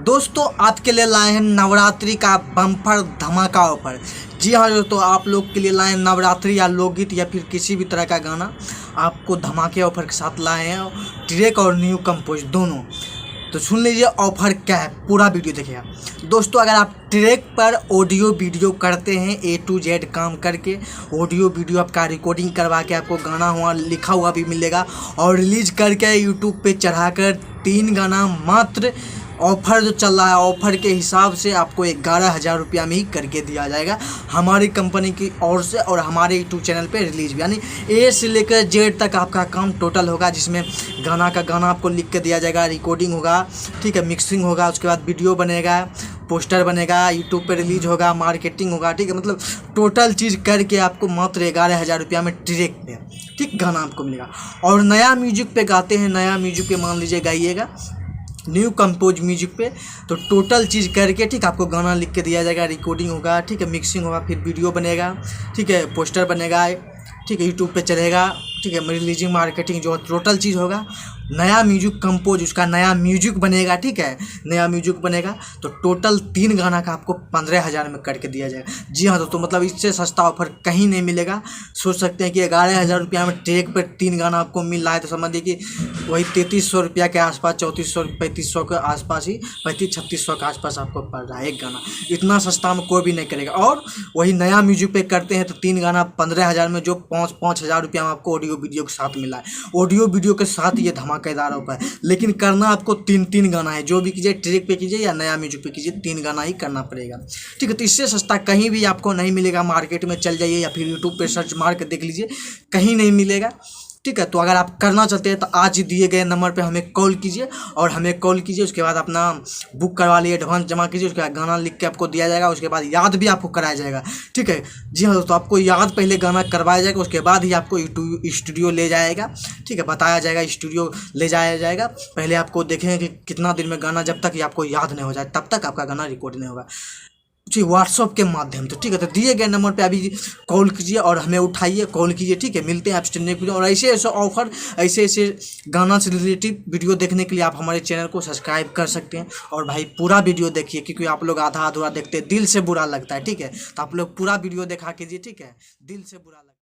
दोस्तों आपके लिए लाए हैं नवरात्रि का बम्पर धमाका ऑफर। जी हाँ दोस्तों, आप लोग के लिए लाए हैं नवरात्रि या लोकगीत या फिर किसी भी तरह का गाना आपको धमाके ऑफर के साथ लाए हैं, ट्रैक और न्यू कंपोज दोनों। तो सुन लीजिए ऑफर क्या है, पूरा वीडियो देखिएगा। दोस्तों अगर आप ट्रैक पर ऑडियो वीडियो करते हैं A to Z काम करके, ऑडियो वीडियो आपका रिकॉर्डिंग करवा के आपको गाना हुआ लिखा हुआ भी मिलेगा और रिलीज करके यूट्यूब पे चढ़ाकर 3 गाना मात्र ऑफ़र जो चल रहा है, ऑफ़र के हिसाब से आपको 11,000 रुपया में ही करके दिया जाएगा हमारी कंपनी की ओर से और हमारे यूट्यूब चैनल पे रिलीज भी, यानी A से लेकर Z तक आपका काम टोटल होगा, जिसमें गाना आपको लिख के दिया जाएगा, रिकॉर्डिंग होगा, ठीक है, मिक्सिंग होगा, उसके बाद वीडियो बनेगा, पोस्टर बनेगा, यूट्यूब पे रिलीज होगा, मार्केटिंग होगा, ठीक है, मतलब टोटल चीज़ करके आपको मात्र 11,000 रुपया में ट्रैक पे ठीक गाना आपको मिलेगा। और नया म्यूजिक पे गाते हैं, नया म्यूजिक पे मान लीजिए गाइएगा न्यू कंपोज म्यूजिक पे, तो टोटल चीज़ करके ठीक आपको गाना लिख के दिया जाएगा, रिकॉर्डिंग होगा, ठीक है, मिक्सिंग होगा, फिर वीडियो बनेगा, ठीक है, पोस्टर बनेगा, ठीक है, यूट्यूब पे चलेगा, ठीक है, रिलीजिंग मार्केटिंग जो टोटल चीज़ होगा, नया म्यूजिक कंपोज उसका नया म्यूजिक बनेगा, ठीक है, नया म्यूजिक बनेगा, तो टोटल 3 गाना का आपको 15,000 में करके दिया जाएगा। जी हाँ दोस्तों, मतलब इससे सस्ता ऑफर कहीं नहीं मिलेगा। सोच सकते हैं कि 11,000 रुपया में ट्रैक पर 3 गाना आपको मिल रहा है, तो समझिए कि वही 3300 रुपया के आसपास, 3400 3500 के आसपास ही, 3500-3600 के आसपास आपको पड़ रहा है एक गाना। इतना सस्ता में कोई भी नहीं करेगा। और वही नया म्यूजिक पे करते हैं तो 3 गाना 15,000 में, जो 5,000 रुपया में आपको ऑडियो वीडियो के साथ मिला है। ऑडियो वीडियो के साथ ये धमाकेदार ऑफर है, लेकिन करना आपको 3 गाना है, जो भी कीजिए, ट्रैक पे कीजिए या नया म्यूजिक पे कीजिए, 3 गाना ही करना पड़ेगा, ठीक है। तो इससे सस्ता कहीं भी आपको नहीं मिलेगा। मार्केट में चल जाइए या फिर यूट्यूब पे सर्च मार के देख लीजिए, कहीं नहीं मिलेगा, ठीक है। तो अगर आप करना चाहते हैं तो आज ही दिए गए नंबर पे हमें कॉल कीजिए और हमें कॉल कीजिए, उसके बाद अपना बुक करवा लिए, एडवांस जमा कीजिए, उसके बाद गाना लिख के आपको दिया जाएगा, उसके बाद याद भी आपको कराया जाएगा, ठीक है। जी हाँ दोस्तों, आपको याद पहले गाना करवाया जाएगा, उसके बाद ही आपको स्टूडियो ले जाएगा, ठीक है, बताया जाएगा, स्टूडियो ले जाया जाएगा। पहले आपको देखेंगे कि कितना दिन में गाना, जब तक आपको याद नहीं हो जाए तब तक आपका गाना रिकॉर्ड नहीं होगा जी, व्हाट्सअप के माध्यम से, ठीक है। तो दिए गए नंबर पे अभी कॉल कीजिए और हमें उठाइए, कॉल कीजिए, ठीक है। मिलते हैं आप स्टैंडअप वीडियो और ऐसे ऑफर, ऐसे गाना से रिलेटिव वीडियो देखने के लिए आप हमारे चैनल को सब्सक्राइब कर सकते हैं। और भाई पूरा वीडियो देखिए, क्योंकि आप लोग आधा अधूरा देखते हैं, दिल से बुरा लगता है, ठीक है। तो आप लोग पूरा वीडियो देखा कीजिए, ठीक है, दिल से बुरा लगता है।